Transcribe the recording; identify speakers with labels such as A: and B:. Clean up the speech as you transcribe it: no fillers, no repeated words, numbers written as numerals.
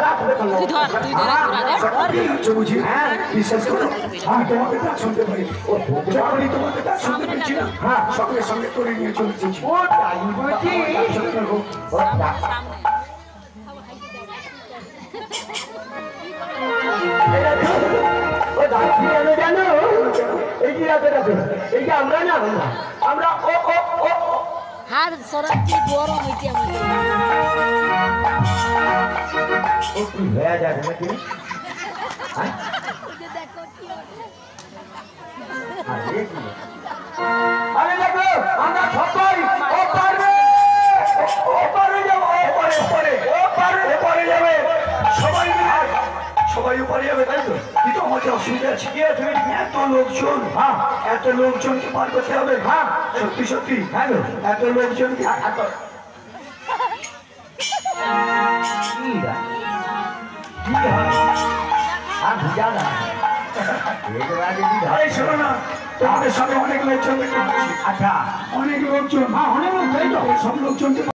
A: খারাপ হবে তো
B: তুই ধর
A: বুঝি হ্যাঁ বিশ্বাস করো তোমাকে ডাক শুনতে পারি ও যখনই তোমাকে ডাক শুনতে পেয়েছি না হ্যাঁ সঙ্গে সঙ্গে করে নিয়ে চলে এসেছি ও তাই বলছি জানো এই যে এই যে আমরা না আমরা ও ও ও
B: হাত সরাচ্ছি গরম হইছে আমাদের
A: ও কি হয়ে যাবে নাকি আরে দেখো আমরা সবাই ও পারবে ও পারে যাবে ও পারে যাবে সবাই মিলে সবাই উপরে যাবে তাই তো কিন্তু আমাদের অসুবিধা আছে কি তুমি এত লোকজন হ্যাঁ এত লোকজনকে পার করতে হবে হ্যাঁ সত্যি সত্যি হ্যাঁ এত লোকজনকে এত শোনো না তোমাদের সঙ্গে অনেক লোকজন আচ্ছা অনেক লোকজন হ্যাঁ অনেক লোক তাই তো সব লোকজনকে